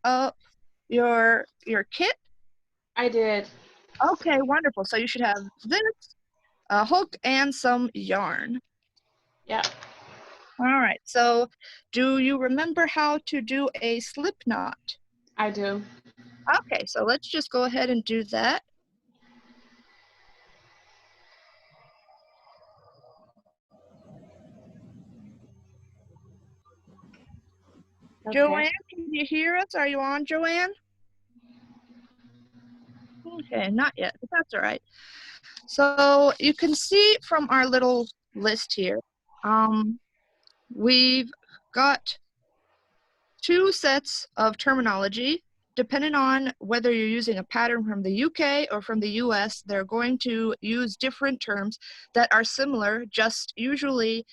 up your kit? I did. Okay, wonderful. So you should have this, a hook, and some yarn. Yeah. All right, so do you remember how to do a slip knot? I do. Okay, so let's just go ahead and do that. Okay. Joanne, can you hear us? Are you on, Joanne? Okay, not yet, but that's all right. So you can see from our little list here, we've got 2 sets of terminology. Depending on whether you're using a pattern from the UK or from the US, they're going to use different terms that are similar, just usually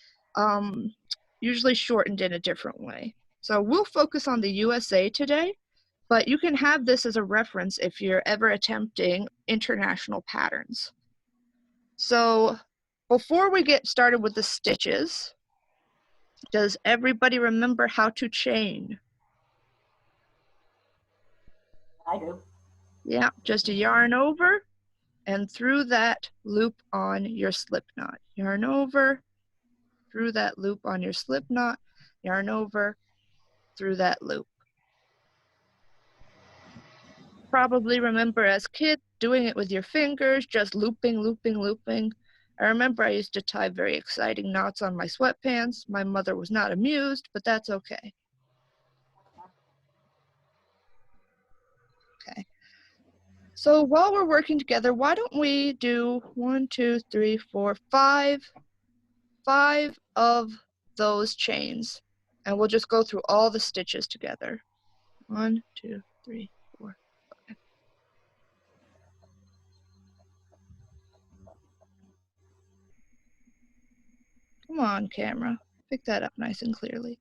shortened in a different way. So we'll focus on the USA today, but you can have this as a reference if you're ever attempting international patterns. So before we get started with the stitches, does everybody remember how to chain? I do. Yeah, just a yarn over and through that loop on your slip knot. Yarn over, through that loop on your slip knot, yarn over, through that loop. Probably remember as kids doing it with your fingers, just looping, looping, looping. I remember I used to tie very exciting knots on my sweatpants. My mother was not amused, but that's okay. Okay. So while we're working together, why don't we do 1, 2, 3, 4, 5 of those chains, and we'll just go through all the stitches together. 1, 2, 3, 4, 5. Come on, camera. Pick that up nice and clearly.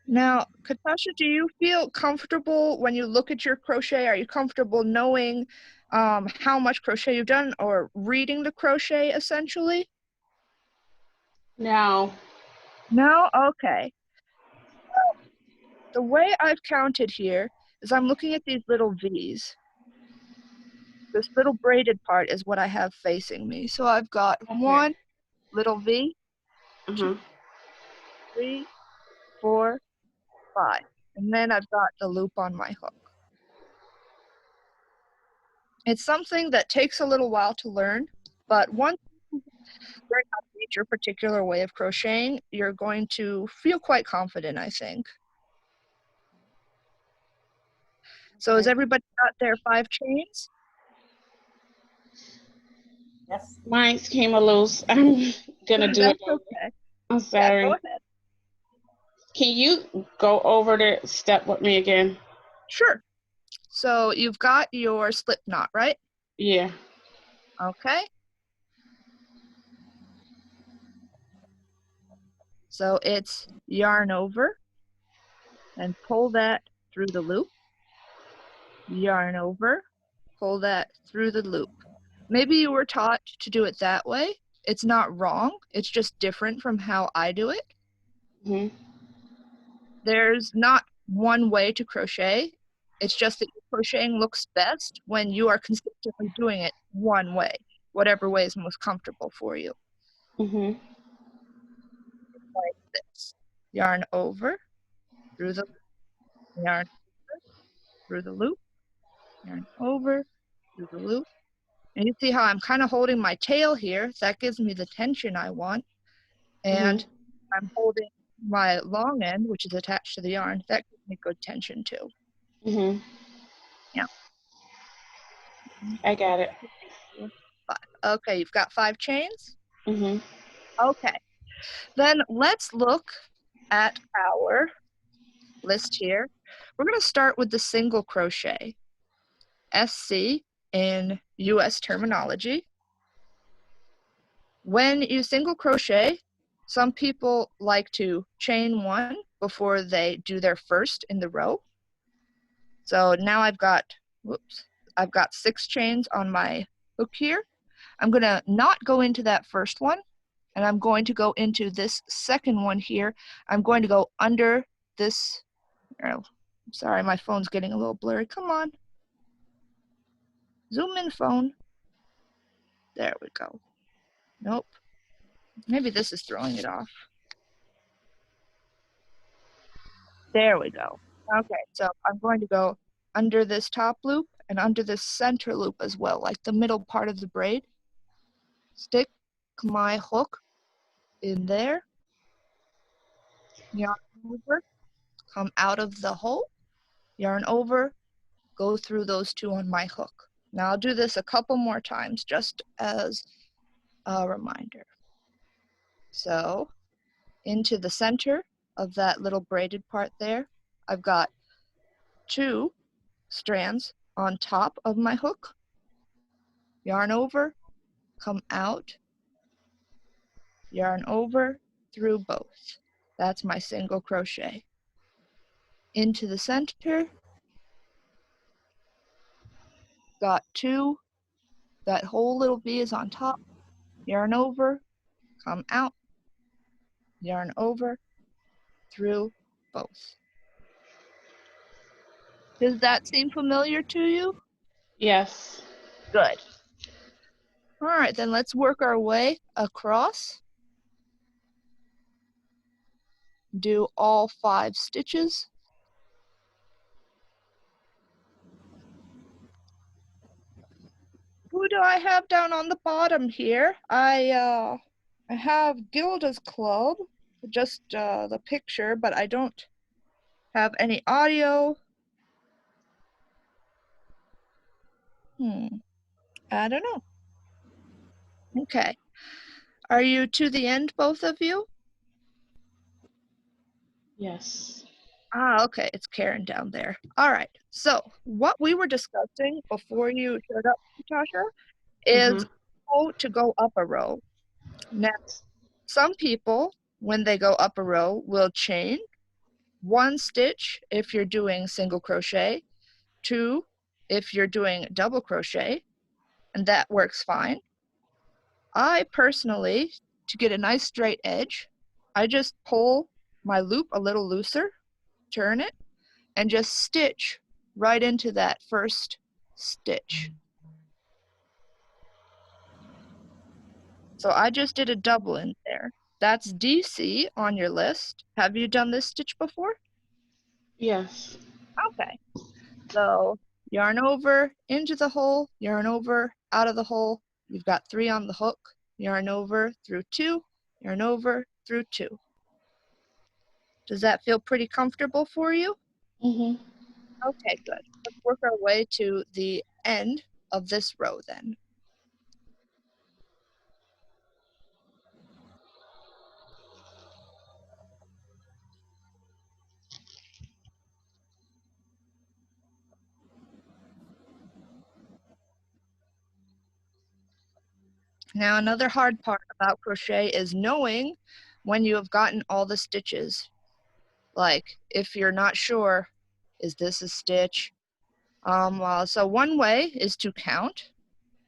Now, Katasha, do you feel comfortable when you look at your crochet? Are you comfortable knowing how much crochet you've done or reading the crochet essentially? No. No? Okay. Well, the way I've counted here is I'm looking at these little V's. This little braided part is what I have facing me. So I've got Okay. 1 little V, 2, Uh-huh. 3, 4, 5. And then I've got the loop on my hook. It's something that takes a little while to learn, but once you learn how to read your particular way of crocheting, you're going to feel quite confident, I think. So has everybody got their 5 chains? Yes. Mine came a loose. I'm gonna do it. That's okay. I'm Yeah, sorry. go ahead. Can you go over the step with me again? Sure. So you've got your slip knot, right? Yeah. Okay. So it's yarn over and pull that through the loop. Yarn over, pull that through the loop. Maybe you were taught to do it that way. It's not wrong. It's just different from how I do it. Mm-hmm. There's not one way to crochet. It's just that your crocheting looks best when you are consistently doing it one way, whatever way is most comfortable for you. Mm-hmm. Like this. Yarn over, through the loop, yarn over, through the loop, yarn over, through the loop. And you see how I'm kind of holding my tail here. That gives me the tension I want. And I'm holding my long end, which is attached to the yarn. That gives me good tension too. Mm-hmm. Yeah. I got it. 4, 5. Okay, you've got 5 chains? Mm-hmm. Okay. Then let's look at our list here. We're going to start with the single crochet. SC in US terminology. When you single crochet, some people like to chain 1 before they do their first in the row. So now I've got 6 chains on my hook here. I'm going to not go into that first one, and I'm going to go into this second one here. I'm going to go under this. Oh, sorry, my phone's getting a little blurry. Come on. Zoom in, phone. There we go. Nope. Maybe this is throwing it off. There we go. Okay, so I'm going to go under this top loop and under this center loop as well, like the middle part of the braid. Stick my hook in there, yarn over, come out of the hole, yarn over, go through those two on my hook. Now I'll do this a couple more times just as a reminder. So into the center of that little braided part there, I've got 2 strands on top of my hook, yarn over, come out, yarn over, through both. That's my single crochet. Into the center, got 2, that whole little V is on top, yarn over, come out, yarn over, through both. Does that seem familiar to you? Yes. Good. All right, then let's work our way across. Do all 5 stitches. Who do I have down on the bottom here? I have Gilda's Club, just the picture, but I don't have any audio. I don't know. Okay. Are you to the end, both of you? Yes. Ah, okay. It's Karen down there. All right. So what we were discussing before you showed up, Natasha, is how to go up a row. Now, some people, when they go up a row, will chain 1 stitch if you're doing single crochet, 2 if you're doing double crochet, and that works fine. I personally, to get a nice straight edge, I just pull my loop a little looser, turn it, and just stitch right into that first stitch. So I just did a double in there. That's DC on your list. Have you done this stitch before? Yes. Okay. So yarn over, into the hole, yarn over, out of the hole. You've got 3 on the hook, yarn over, through 2, yarn over, through 2. Does that feel pretty comfortable for you? Okay, good. Let's work our way to the end of this row then. Now, another hard part about crochet is knowing when you have gotten all the stitches. Like, if you're not sure, is this a stitch? So one way is to count,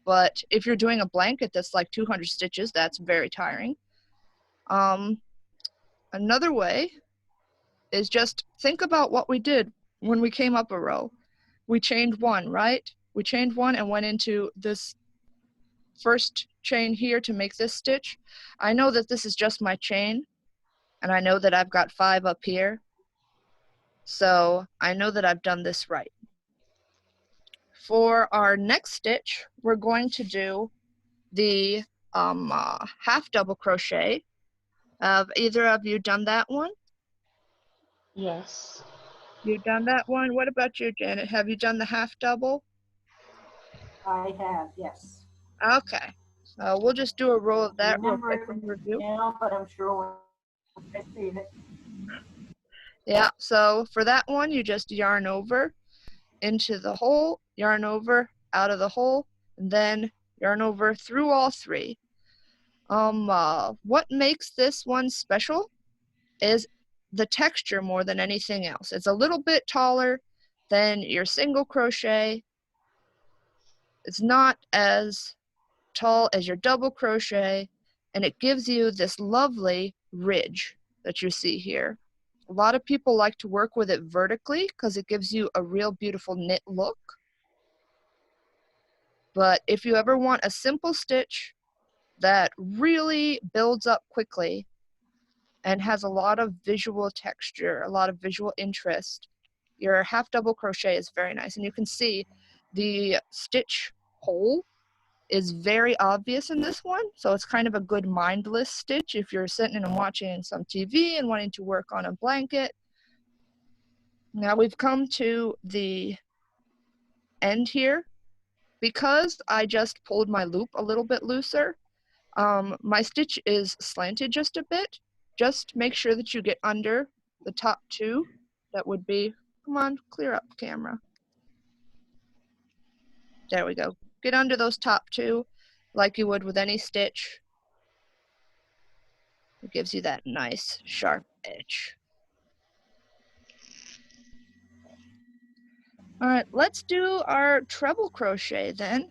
but if you're doing a blanket that's like 200 stitches, that's very tiring. Another way is just think about what we did when we came up a row. We chained 1, right? We chained 1 and went into this first chain here to make this stitch. I know that this is just my chain, and I know that I've got 5 up here, so I know that I've done this right. For our next stitch, we're going to do the half double crochet. Have either of you done that one? Yes. You've done that one? What about you, Janet? Have you done the half double? I have, yes. Okay. So we'll just do a row of that real Remember quick it in right review. now, but I'm sure when I see it. Yeah, so for that one, you just yarn over into the hole, yarn over, out of the hole, and then yarn over through all 3. What makes this one special is the texture more than anything else. It's a little bit taller than your single crochet. It's not as tall as your double crochet, and it gives you this lovely ridge that you see here. A lot of people like to work with it vertically because it gives you a real beautiful knit look. But if you ever want a simple stitch that really builds up quickly and has a lot of visual texture, a lot of visual interest, your half double crochet is very nice. And you can see the stitch hole is very obvious in this one, so it's kind of a good mindless stitch if you're sitting and watching some TV and wanting to work on a blanket. Now we've come to the end here. Because I just pulled my loop a little bit looser, my stitch is slanted just a bit. Just make sure that you get under the top two. That would be, come on, clear up camera. There we go. Get under those top two like you would with any stitch. It gives you that nice sharp edge. All right, let's do our treble crochet then.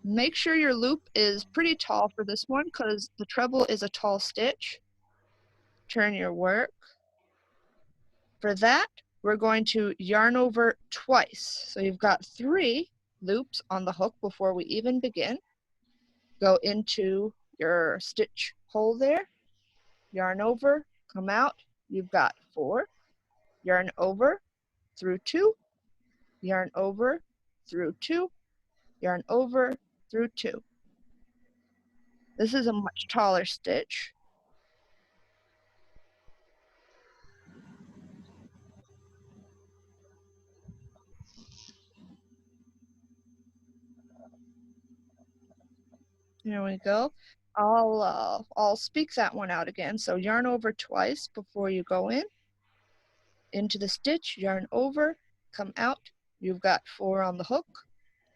Make sure your loop is pretty tall for this one because the treble is a tall stitch. Turn your work. For that, we're going to yarn over twice. So you've got 3 loops on the hook before we even begin. Go into your stitch hole there, yarn over, come out. You've got 4, yarn over through 2, yarn over through 2, yarn over through 2. This is a much taller stitch. There we go. I'll speak that one out again. So yarn over twice before you go in. Into the stitch, yarn over, come out. You've got 4 on the hook.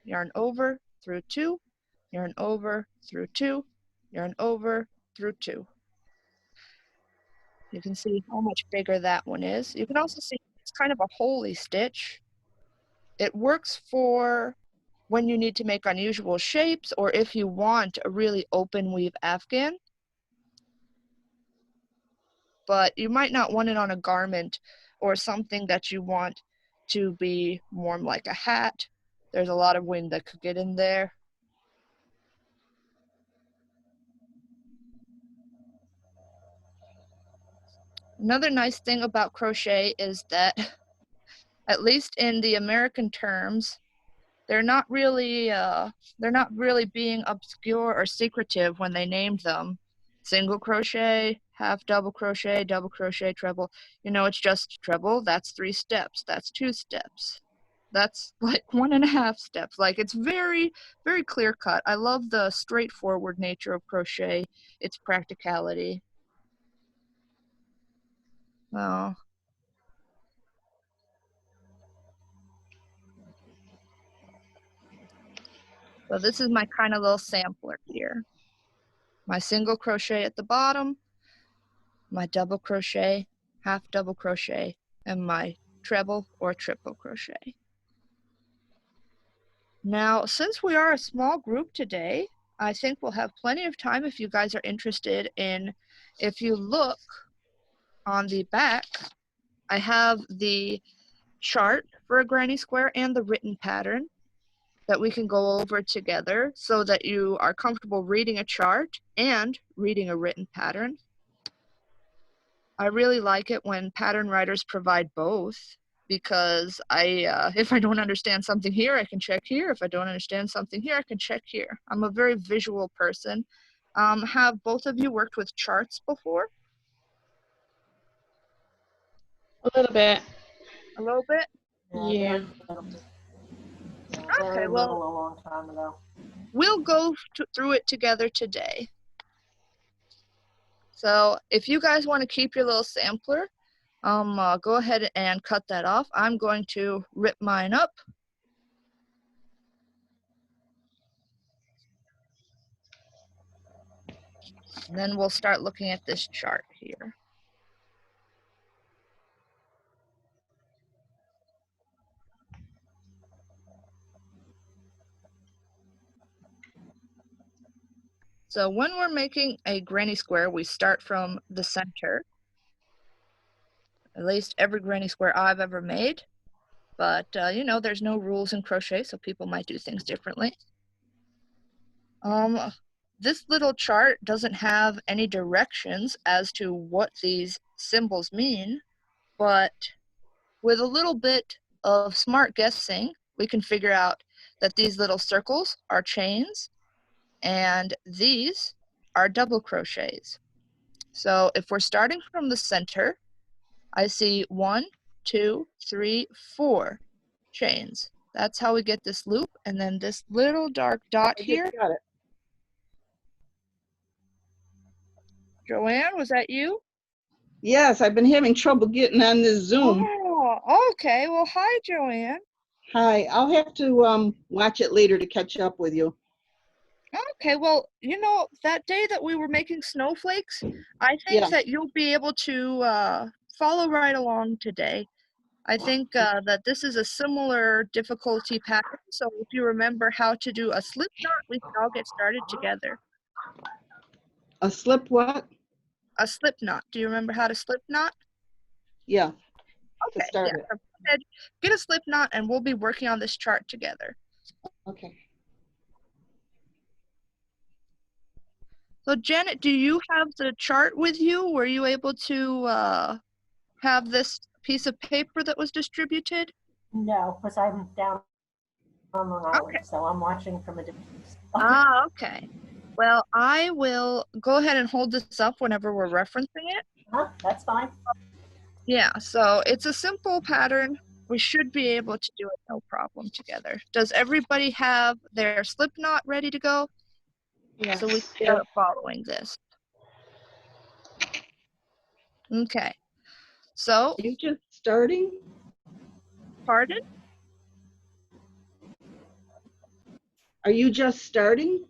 Yarn over through 2, yarn over through 2, yarn over through 2. You can see how much bigger that one is. You can also see it's kind of a holy stitch. It works for when you need to make unusual shapes or if you want a really open weave afghan. But you might not want it on a garment or something that you want to be worn like a hat. There's a lot of wind that could get in there. Another nice thing about crochet is that, at least in the American terms, they're not really being obscure or secretive when they named them. Single crochet, half double crochet, treble. You know, it's just treble, that's 3 steps, that's 2 steps. That's like 1.5 steps. Like, it's very, very clear cut. I love the straightforward nature of crochet, its practicality. Oh. So this is my kind of little sampler here. My single crochet at the bottom, my double crochet, half double crochet, and my treble or triple crochet. Now, since we are a small group today, I think we'll have plenty of time if you guys are interested in, if you look on the back, I have the chart for a granny square and the written pattern that we can go over together so that you are comfortable reading a chart and reading a written pattern. I really like it when pattern writers provide both because if I don't understand something here, I can check here. If I don't understand something here, I can check here. I'm a very visual person. Have both of you worked with charts before? A little bit. A little bit? Yeah. Very Okay, little, well, a long time ago. we'll go through it together today. So if you guys want to keep your little sampler, go ahead and cut that off. I'm going to rip mine up. And then we'll start looking at this chart here. So when we're making a granny square, we start from the center. At least every granny square I've ever made. But, you know, there's no rules in crochet, so people might do things differently. This little chart doesn't have any directions as to what these symbols mean, but with a little bit of smart guessing, we can figure out that these little circles are chains, and these are double crochets. So if we're starting from the center, I see 1, 2, 3, 4 chains. That's how we get this loop, and then this little dark dot I here. just got it. Joanne, was that you? Yes, I've been having trouble getting on this Zoom. Oh, okay. Well, hi, Joanne. Hi, I'll have to watch it later to catch up with you. Okay, well, you know, that day that we were making snowflakes, I think Yeah. that you'll be able to follow right along today. I think that this is a similar difficulty pattern, so if you remember how to do a slip knot, we can all get started together. A slip what? A slip knot. Do you remember how to slip knot? Yeah, to Okay, start yeah. it. So go ahead, get a slip knot, and we'll be working on this chart together. Okay. So Janet, do you have the chart with you? Were you able to have this piece of paper that was distributed? No, because I'm down on Long Island, Okay. so I'm watching from a different. Ah, okay. Well, I will go ahead and hold this up whenever we're referencing it. That's fine. Yeah, so it's a simple pattern. We should be able to do it no problem together. Does everybody have their slip knot ready to go? Yes. So we can start following this. Okay. So, Are you just starting? pardon? Are you just starting?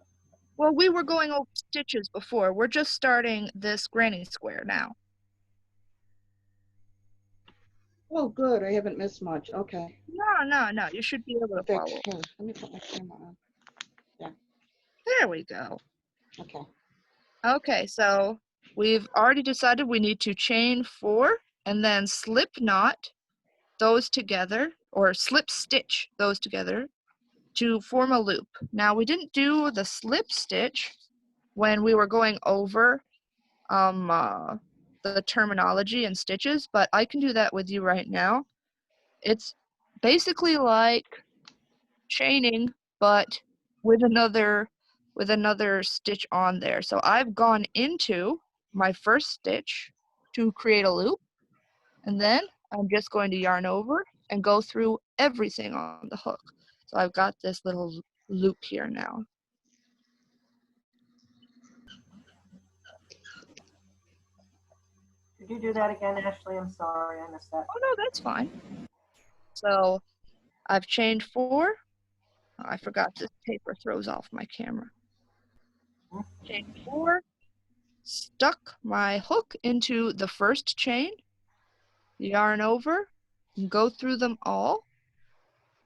Well, we were going over stitches before. We're just starting this granny square now. Oh, good. I haven't missed much. Okay. No. You should be able to In fact, follow. here, let me put my camera on. There we go. Okay. Okay, so we've already decided we need to chain 4 and then slip knot those together, or slip stitch those together to form a loop. Now, we didn't do the slip stitch when we were going over the terminology and stitches, but I can do that with you right now. It's basically like chaining, but with another stitch on there. So I've gone into my first stitch to create a loop, and then I'm just going to yarn over and go through everything on the hook. So I've got this little loop here now. Could you do that again, Ashley? I'm sorry, I missed that. Oh no, that's fine. So I've chained 4. Oh, I forgot this paper throws off my camera. Chain 4, stuck my hook into the first chain, yarn over, and go through them all.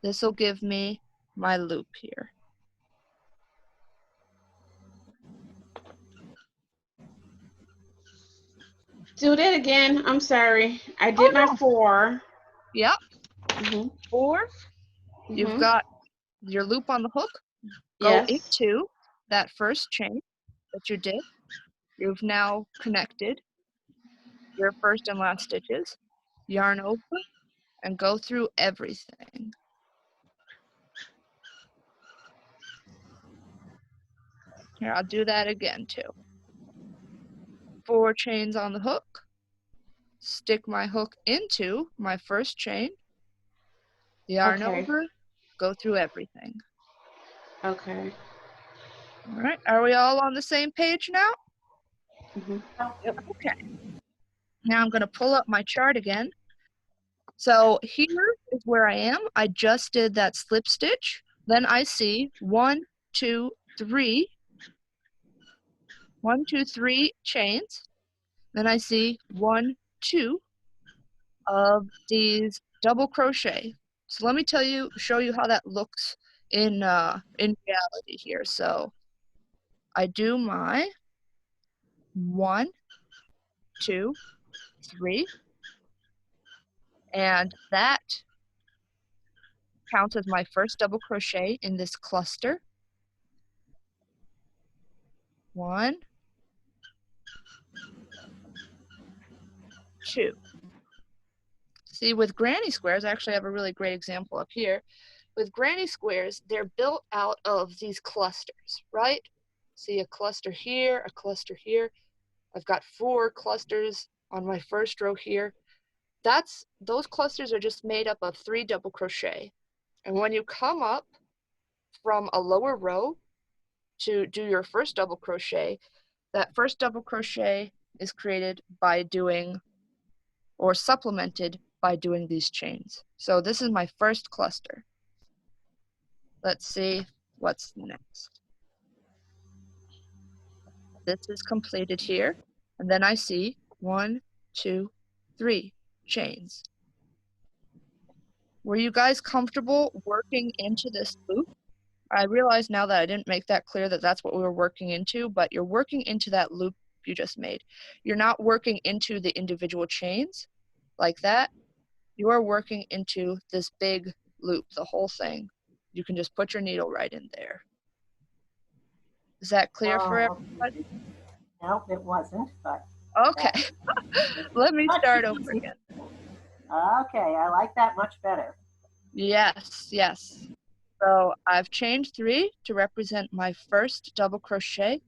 This will give me my loop here. Do that again. I'm sorry. I did Oh, my no. 4. Yep, Mm-hmm. 4. You've Mm-hmm. got your loop on the hook. Go Yes. into that first chain that you did. You've now connected your first and last stitches. Yarn over and go through everything. Here, I'll do that again too. 4 chains on the hook. Stick my hook into my first chain. Yarn Okay. over, go through everything. Okay. All right, are we all on the same page now? Mm-hmm. Okay. Now I'm going to pull up my chart again. So here is where I am. I just did that slip stitch. Then I see 1, 2, 3. 1, 2, 3 chains. Then I see 1, 2 of these double crochet. So let me show you how that looks in reality here. So I do my 1, 2, 3, and that counts as my first double crochet in this cluster. 1, 2. See, with granny squares, I actually have a really great example up here. With granny squares, they're built out of these clusters, right? See a cluster here, a cluster here. I've got 4 clusters on my first row here. Those clusters are just made up of 3 double crochet. And when you come up from a lower row to do your first double crochet, that first double crochet is created by doing, or supplemented by doing these chains. So this is my first cluster. Let's see what's next. This is completed here, and then I see 1, 2, 3 chains. Were you guys comfortable working into this loop? I realize now that I didn't make that clear that that's what we were working into, but you're working into that loop you just made. You're not working into the individual chains like that. You are working into this big loop, the whole thing. You can just put your needle right in there. Is that clear for Oh, everybody? no, it wasn't, but Okay. Let me start over again. okay, I like that much better. Yes, yes. So I've chained 3 to represent my first double crochet,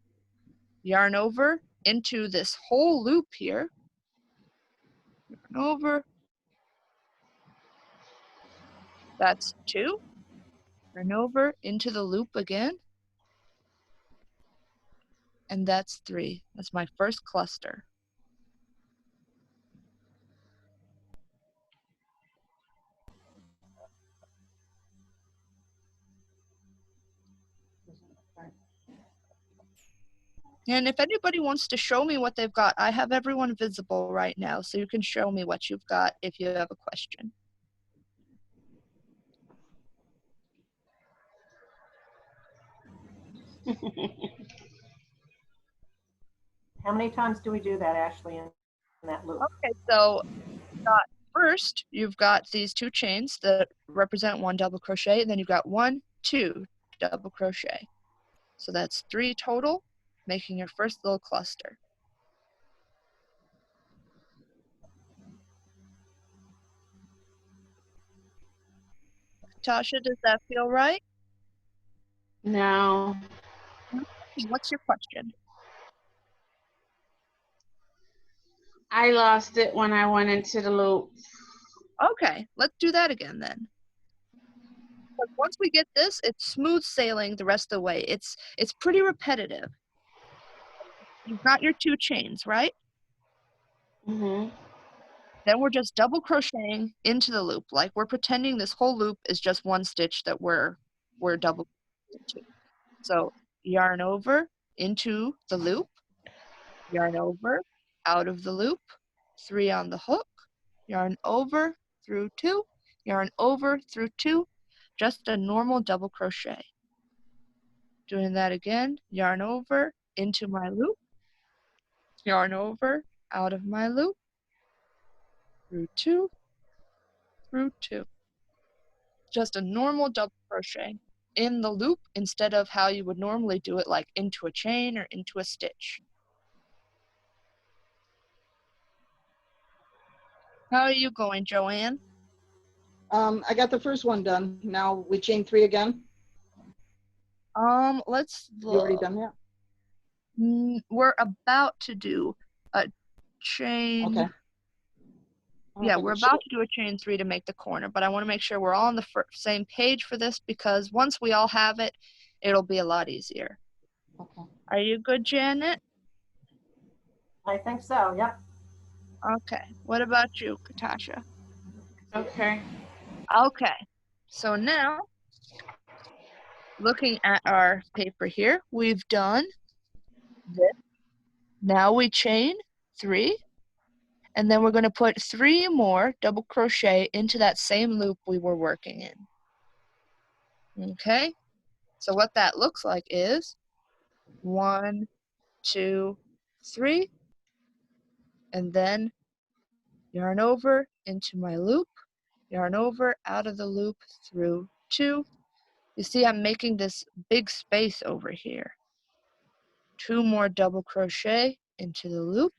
yarn over into this whole loop here, yarn over, that's 2, yarn over into the loop again, and that's 3. That's my first cluster. And if anybody wants to show me what they've got, I have everyone visible right now, so you can show me what you've got if you have a question. How many times do we do that, Ashley, in that loop? Okay, so first, you've got these 2 chains that represent 1 double crochet, and then you've got 1, 2 double crochet. So that's 3 total, making your first little cluster. Tasha, does that feel right? No. What's your question? I lost it when I went into the loop. Okay, let's do that again then. But once we get this, it's smooth sailing the rest of the way. It's pretty repetitive. You've got your 2 chains, right? Mm-hmm. Then we're just double crocheting into the loop. Like we're pretending this whole loop is just 1 stitch that we're double into. So yarn over into the loop, yarn over, out of the loop, 3 on the hook, yarn over through 2, yarn over through 2, just a normal double crochet. Doing that again, yarn over into my loop, yarn over, out of my loop, through 2, through 2. Just a normal double crochet in the loop instead of how you would normally do it, like into a chain or into a stitch. How are you going, Joanne? I got the first one done. Now we chain 3 again. Let's You already look. done that? We're about to do a chain. Okay. Yeah, Okay, we're so- about to do a chain 3 to make the corner, but I want to make sure we're all on the same page for this because once we all have it, it'll be a lot easier. Okay. Are you good, Janet? I think so, yep. Okay. What about you, Katasha? Okay. Okay. So now, looking at our paper here, we've done this. Now we chain 3, and then we're going to put 3 more double crochet into that same loop we were working in. Okay? So what that looks like is 1, 2, 3, and then yarn over into my loop, yarn over out of the loop through 2. You see I'm making this big space over here. 2 more double crochet into the loop.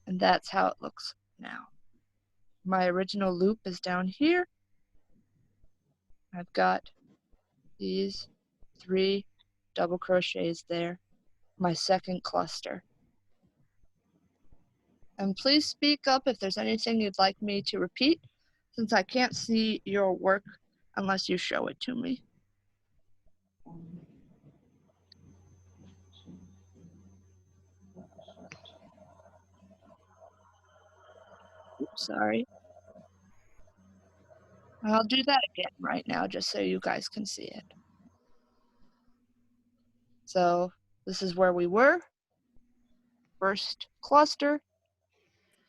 And that's how it looks now. My original loop is down here. I've got these 3 double crochets there, my second cluster. And please speak up if there's anything you'd like me to repeat, since I can't see your work unless you show it to me. Oops, sorry. I'll do that again right now just so you guys can see it. So this is where we were. First cluster.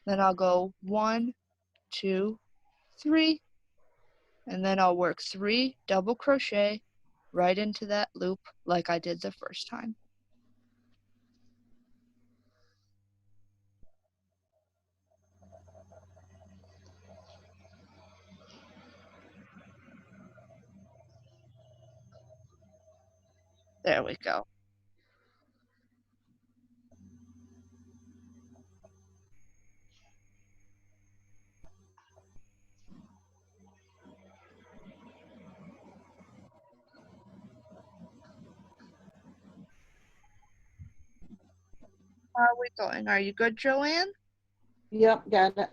Then I'll go 1, 2, 3, and then I'll work 3 double crochet right into that loop like I did the first time. There we go. How are we going? Are you good, Joanne? Yep, got it.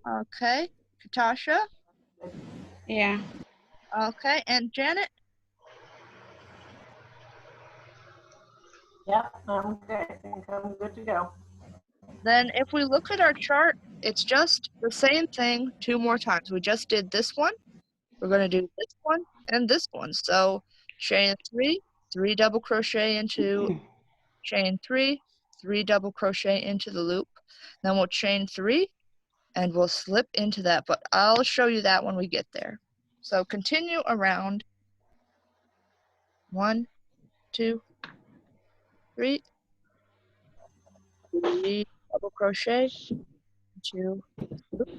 Okay. Katasha? Yeah. Okay. And Janet? Yep, I'm good. I think I'm good to go. Then if we look at our chart, it's just the same thing 2 more times. We just did this one. We're going to do this one and this one. So chain 3, 3 double crochet into chain 3, 3 double crochet into the loop. Then we'll chain 3 and we'll slip into that, but I'll show you that when we get there. So continue around. 1, 2, 3, 3 double crochet into loop.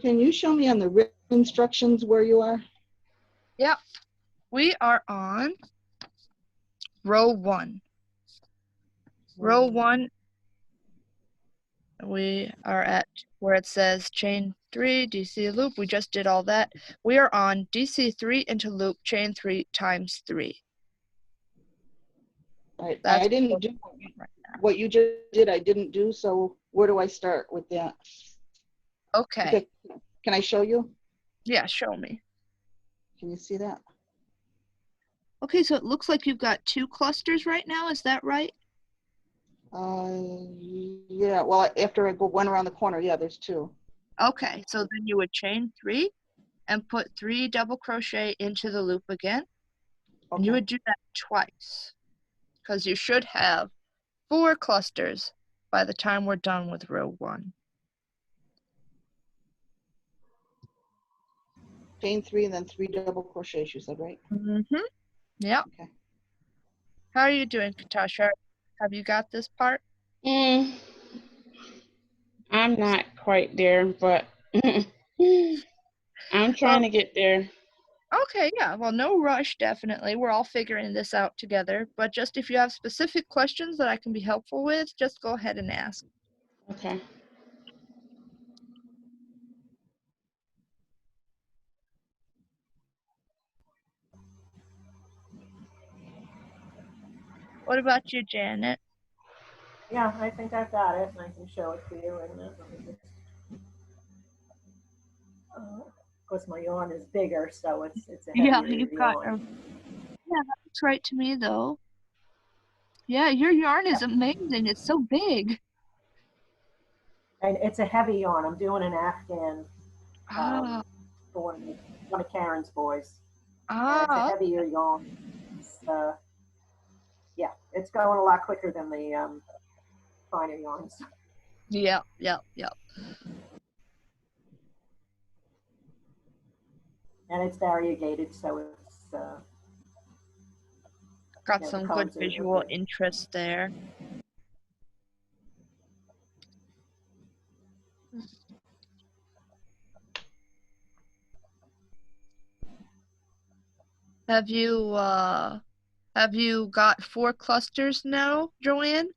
Can you show me on the written instructions where you are? Yep. We are on row 1. Row 1, we are at where it says chain 3, DC loop. We just did all that. We are on DC 3 into loop, chain 3 times 3. That's I didn't do what you just did. I didn't do. So where do I start with that? okay. Can I show you? Yeah, show me. Can you see that? Okay, so it looks like you've got 2 clusters right now. Is that right? Yeah. Well, after I go one around the corner, yeah, there's 2. Okay, so then you would chain 3 and put 3 double crochet into the loop again. Okay. And you would do that twice because you should have 4 clusters by the time we're done with row 1. Chain 3 and then 3 double crochets, you said, right? Mm-hmm. Yeah. Okay. How are you doing, Katasha? Have you got this part? I'm not quite there, but I'm trying to get there. Okay, yeah. Well, no rush, definitely. We're all figuring this out together. But just if you have specific questions that I can be helpful with, just go ahead and ask. Okay. What about you, Janet? Yeah, I think I've got it, and I can show it to you. And let me just, of course, my yawn is bigger, so it's a Yeah, heavier you've got a. yawn. Yeah, that looks right to me, though. Yeah, your yarn is amazing. It's so big. And it's a heavy yarn. I'm doing an Afghan Ah, for one of Karen's boys, and it's a ah. heavier yarn. It's, yeah, it's going a lot quicker than the finer yarns. Yep, yep, yep. And it's variegated, so it's Got the some good colors are visual good. interest there. Have you got 4 clusters now, Joanne?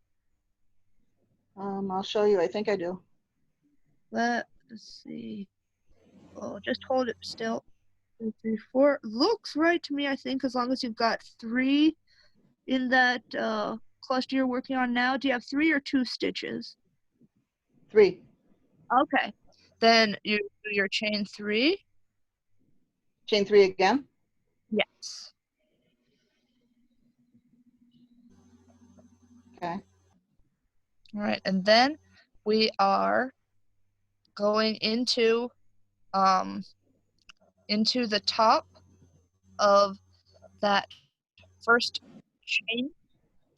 I'll show you. I think I do. Let's see. Oh, just hold it still. 2, 3, 4. Looks right to me, I think, as long as you've got 3 in that cluster you're working on now. Do you have 3 or 2 stitches? 3. Okay. Then you do your chain 3. Chain 3 again. Yes. Okay. All right, and then we are going into the top of that first chain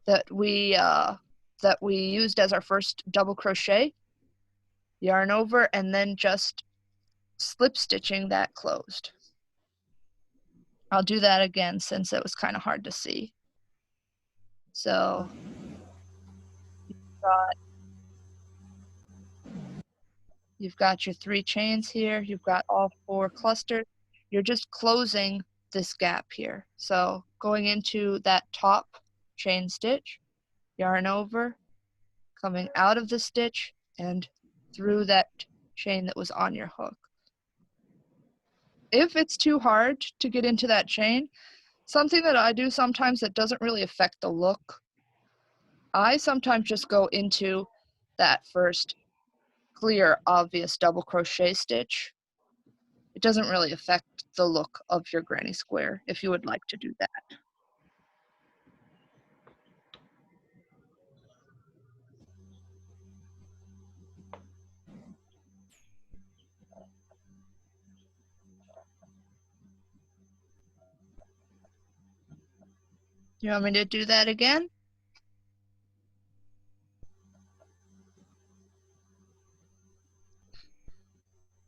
that we used as our first double crochet. Yarn over and then just slip stitching that closed. I'll do that again since it was kind of hard to see. So you've got your 3 chains here, you've got all 4 clusters. You're just closing this gap here. So going into that top chain stitch, yarn over, coming out of the stitch and through that chain that was on your hook. If it's too hard to get into that chain, something that I do sometimes that doesn't really affect the look, I sometimes just go into that first clear, obvious double crochet stitch. It doesn't really affect the look of your granny square if you would like to do that. You want me to do that again?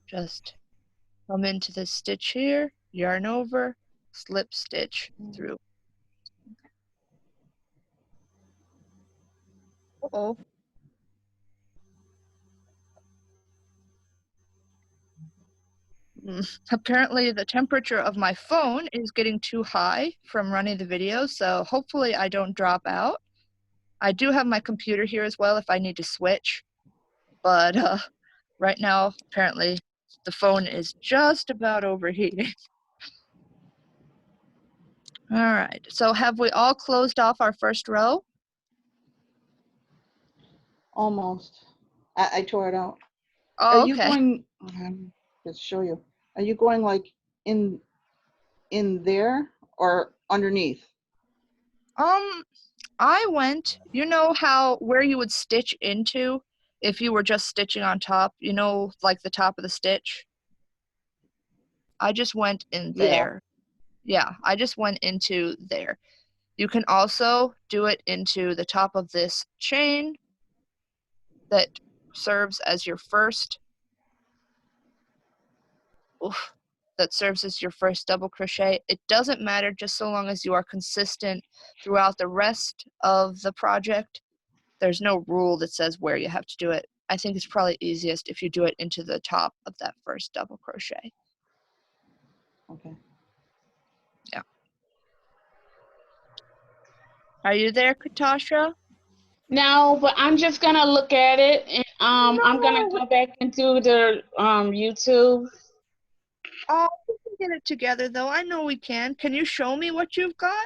Just come into this stitch here, yarn over, slip stitch through. Uh-oh. Apparently the temperature of my phone is getting too high from running the video, so hopefully I don't drop out. I do have my computer here as well if I need to switch, but right now apparently the phone is just about overheating. All right, so have we all closed off our first row? Almost. I tore it out. Are Oh, you okay. going, let's show you. Are you going like in there or underneath? I went, you know how where you would stitch into if you were just stitching on top, you know, like the top of the stitch? I just went in Yeah. there. Yeah, I just went into there. You can also do it into the top of this chain that serves as your first, that serves as your first double crochet. It doesn't matter just so long as you are consistent throughout the rest of the project. There's no rule that says where you have to do it. I think it's probably easiest if you do it into the top of that first double crochet. Okay. Yeah. Are you there, Katasha? No, but I'm just gonna look at it, and I'm gonna No. go back and do the YouTube. Oh, we can get it together though. I know we can. Can you show me what you've got?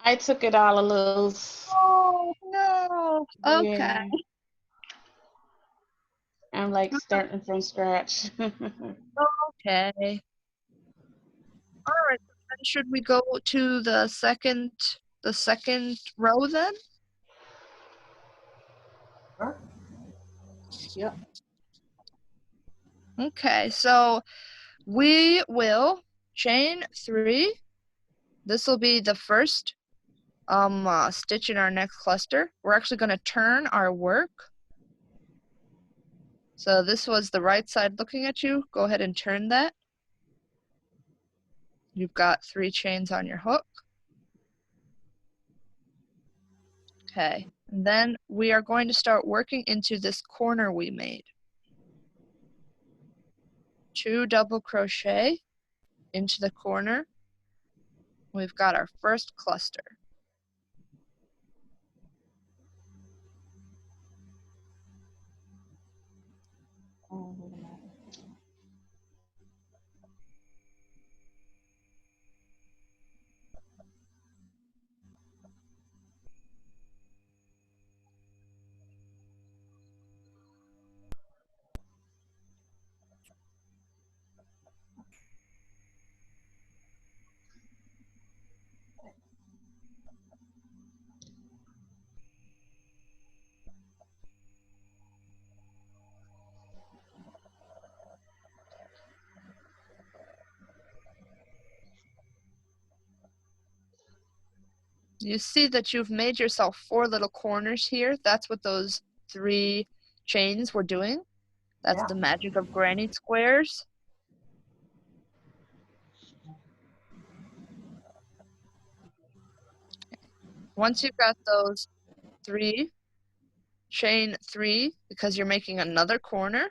I took it all loose. Oh no. Okay. Yeah, I'm like starting from scratch. Okay. All right. Then should we go to the second row then? Sure. Yep. Okay. So we will chain 3. This will be the first stitch in our next cluster. We're actually going to turn our work. So this was the right side looking at you. Go ahead and turn that. You've got 3 chains on your hook. Okay, and then we are going to start working into this corner we made. 2 double crochet into the corner. We've got our first cluster. Oh, wait a minute. You see that you've made yourself 4 little corners here. That's what those 3 chains were doing. That's Yeah. the magic of granny squares. Once you've got those 3, chain 3 because you're making another corner,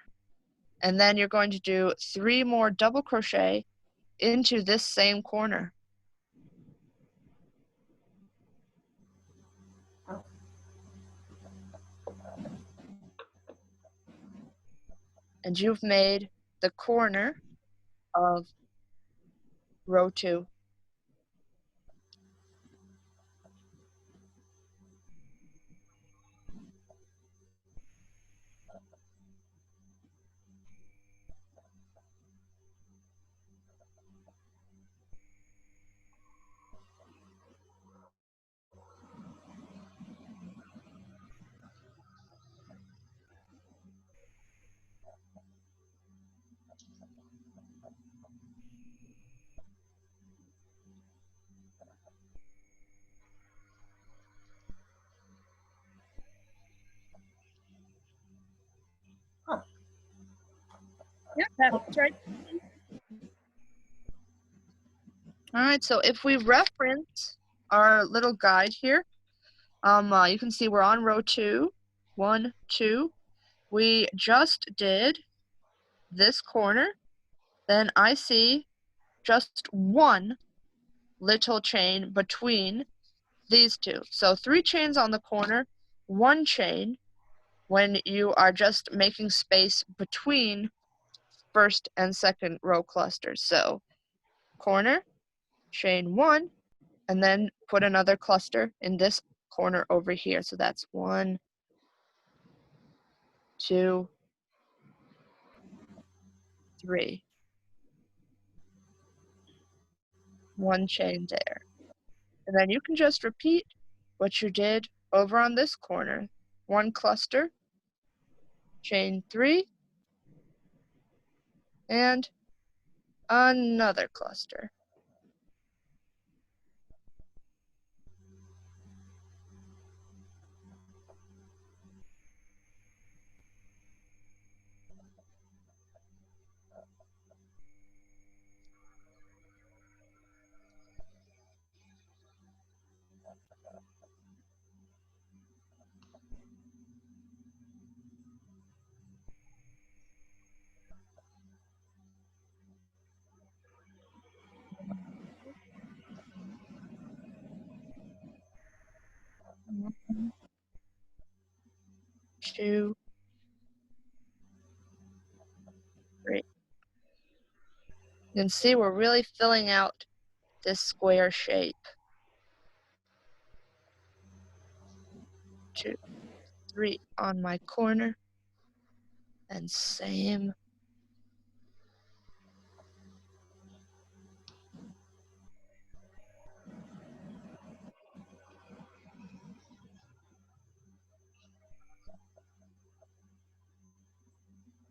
and then you're going to do 3 more double crochet into this same corner. Oh. And you've made the corner of row 2. Huh. Yep, that's right. All right, so if we reference our little guide here, you can see we're on row 2. 1, 2. We just did this corner. Then I see just 1 little chain between these 2. So 3 chains on the corner, 1 chain when you are just making space between first and second row clusters. So corner, chain 1, and then put another cluster in this corner over here. So that's 1, 2, 3. 1 chain there. And then you can just repeat what you did over on this corner. 1 cluster, chain 3, and another cluster. 1, 2, 3. You can see we're really filling out this square shape. 2, 3 on my corner, and same.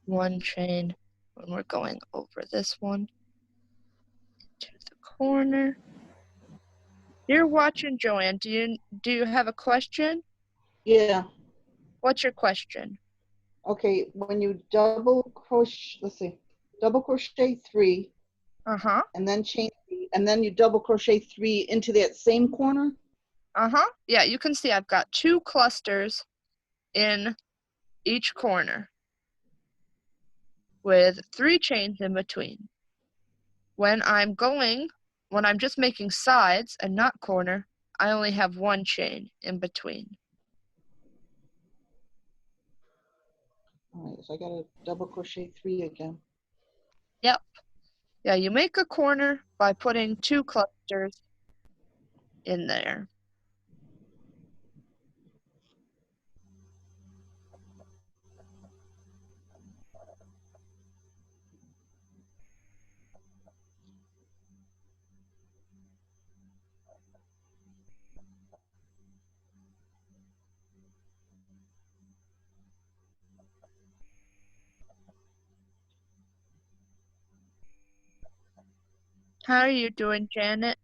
One chain when we're going over this one to the corner. You're watching, Joanne. Do you have a question? Yeah. What's your question? Okay. When you double crochet, let's see, double crochet 3, Uh-huh. and then chain 3, and then you double crochet 3 into that same corner. Uh-huh. Yeah, you can see I've got 2 clusters in each corner with 3 chains in between. When I'm just making sides and not corner, I only have 1 chain in between. All right, so I got to double crochet 3 again. Yep. Yeah, you make a corner by putting 2 clusters in there. How are you doing, Janet?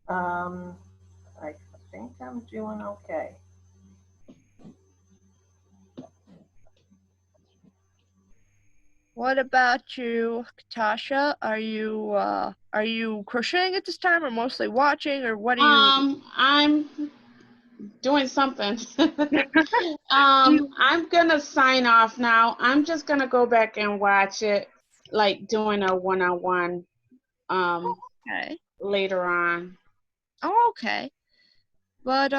I think I'm doing okay. What about you, Katasha? Are you crocheting at this time, or mostly watching, or what are you? I'm doing something. Do I'm gonna sign off now. I'm just gonna go back and watch it, like doing a one-on-one Okay. later on. Oh, okay. But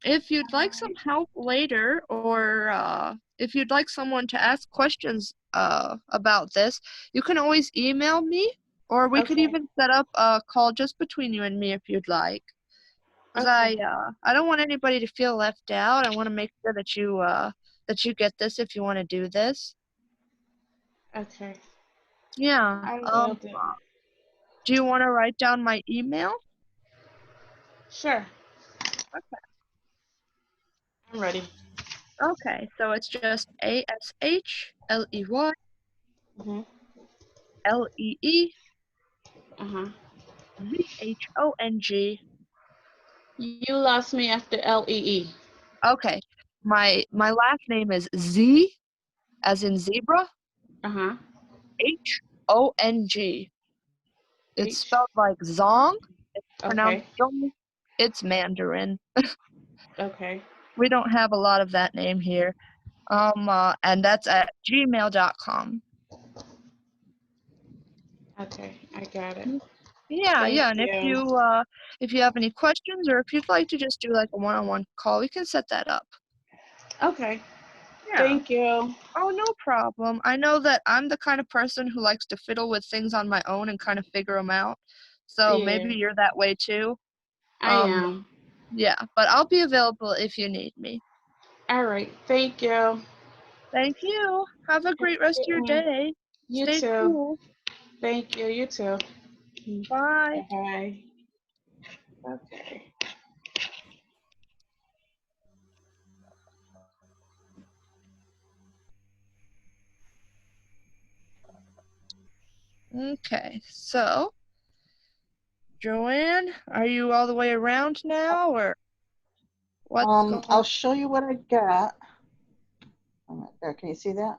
if you'd like some help later, or if you'd like someone to ask questions about this, you can always email me, or we could Okay. even set up a call just between you and me if you'd like. Because Okay. I don't want anybody to feel left out. I want to make sure that you get this if you want to do this. Okay. Yeah. I will do. Do you want to write down my email? Sure. Okay. I'm ready. Okay. So it's just ASHLEY Mhm. LEE Uh-huh. ZHONG. You lost me after LEE. Okay. My last name is Z as in zebra, Uh-huh. HONG. It's H. spelled like Zong. It's pronounced Okay. Zong. It's Mandarin. Okay. We don't have a lot of that name here. And that's at gmail.com. Okay. I got it. Yeah, Thank yeah. And you. if you have any questions, or if you'd like to just do like a one-on-one call, we can set that up. Okay. Yeah. Thank you. Oh, no problem. I know that I'm the kind of person who likes to fiddle with things on my own and kind of figure them out. So Yeah, maybe you're that way too. I am. Yeah, but I'll be available if you need me. All right. Thank you. Thank you. Have a Have great a rest good of your one. day. You Stay too. cool. Thank you. You too. Bye. Bye. Okay. Okay, so Joanne, are you all the way around now, or what's going I'll on? show you what I got. There, can you see that?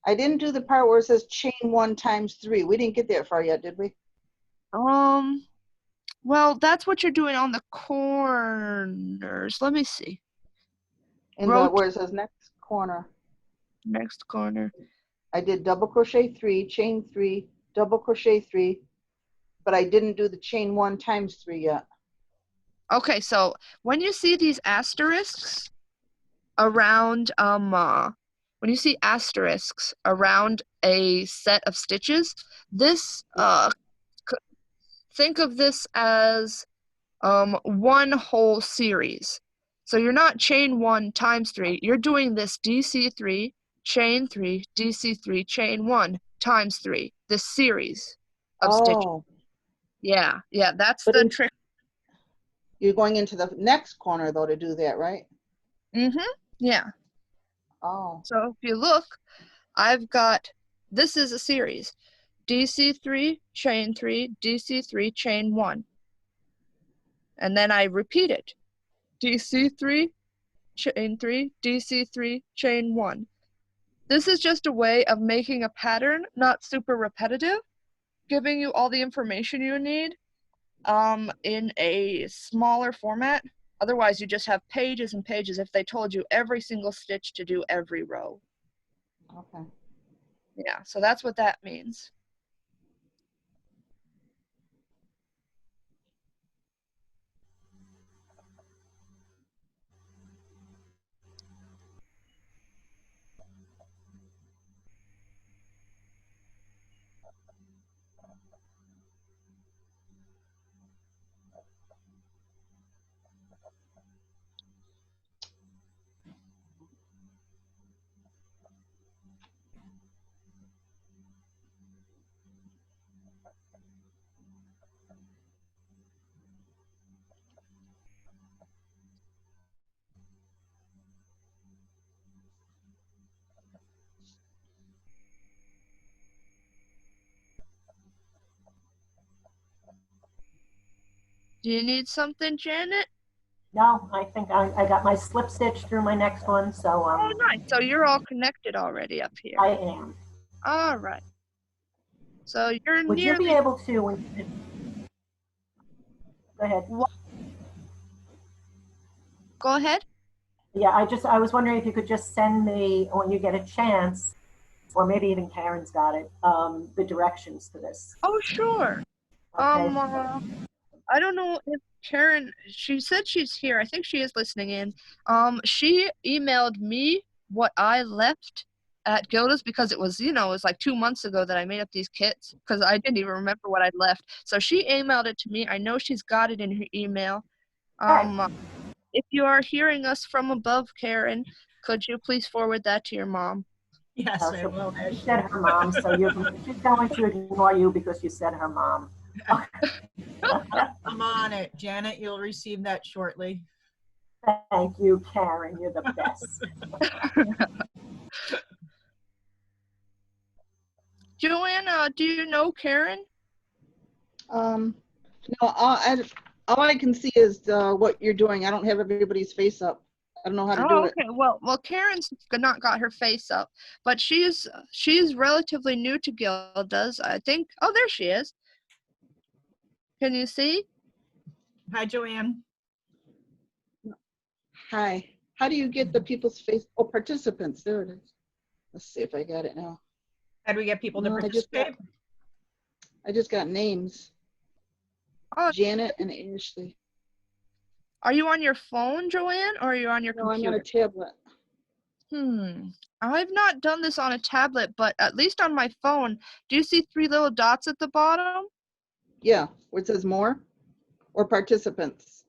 I didn't do the part where it says chain 1 times 3. We didn't get that far yet, did we? Well, that's what you're doing on the corners. Let me see. In the Row where it says next corner, next corner. I did double crochet 3, chain 3, double crochet 3, but I didn't do the chain 1 times 3 yet. Okay, so when you see these asterisks around when you see asterisks around a set of stitches, this think of this as one whole series. So you're not chain 1 times 3, you're doing this DC3 chain 3 DC3 chain 1 times 3, this series of stitches. Oh, Yeah, that's but the trick. you're going into the next corner though to do that, right? Yeah. Oh, So if you look, I've got, this is a series, DC3 chain 3 DC3 chain 1, and then I repeat it, DC3 chain 3 DC3 chain 1. This is just a way of making a pattern not super repetitive, giving you all the information you need in a smaller format. Otherwise, you just have pages and pages if they told you every single stitch to do every row. okay. Yeah, so that's what that means. Do you need something, Janet? No, I think I got my slip stitch through my next one, so Oh, nice. So you're all connected already up here. I am. All right. So you're Would you be nearly. able to, go ahead. Go ahead. Yeah, I was wondering if you could just send me, when you get a chance, or maybe even Karen's got it, the directions to this. Oh, sure. Okay. I don't know if Karen, she said she's here. I think she is listening in. She emailed me what I left at Gilda's because it was, it was like 2 months ago that I made up these kits because I didn't even remember what I'd left. So she emailed it to me. I know she's got it in her email. If you are hearing us from above, Karen, could you please forward that to your mom? Yes, Oh, I will. you said her mom, so she's going to ignore you because you said her mom. I'm on it. Janet, you'll receive that shortly. Thank you, Karen. You're the best. Joanna, do you know Karen? No, all I can see is what you're doing. I don't have everybody's face up. I don't know how to do it. Okay. Well, Karen's not got her face up, but she's relatively new to Gilda's. I think. Oh, there she is. Can you see? Hi, Joanne. Hi. How do you get the people's face? Oh, participants. There it is. Let's see if I got it now. How do we get people to No, participate? I just got names. Oh, Janet and Ashley. are you on your phone, Joanne, or are you on your No, I'm computer? on a tablet. I've not done this on a tablet, but at least on my phone, do you see 3 little dots at the bottom? Yeah, where it says more or participants.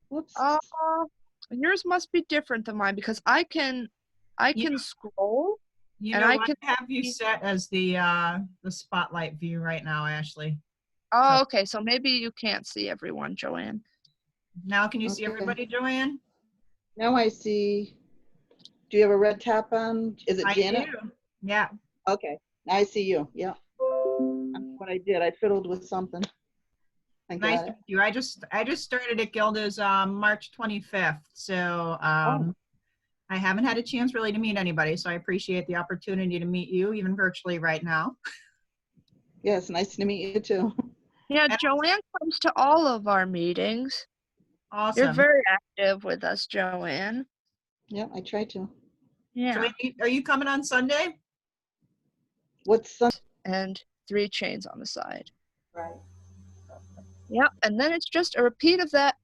Whoops. Yours must be different than mine because I can scroll. You and know I what? can Have you set as the spotlight view right now, Ashley? Oh, okay. So maybe you can't see everyone, Joanne. Now can you see Okay. everybody, Joanne? Now I see. Do you have a red top on? Is it Janet? I do. Yeah. Okay. Now I see you. Yeah. What I did, I fiddled with something. Nice to meet you. I just started at Gilda's March 25th. So I haven't had a chance really to meet anybody. So I appreciate the opportunity to meet you, even virtually right now. Yes, nice to meet you too. Yeah, Joanne comes to all of our meetings. Awesome. You're very active with us, Joanne. Yeah, I try to. Yeah. Joanne, are you coming on Sunday? What's Sunday? And 3 chains on the side. Right. Yep, and then it's just a repeat of that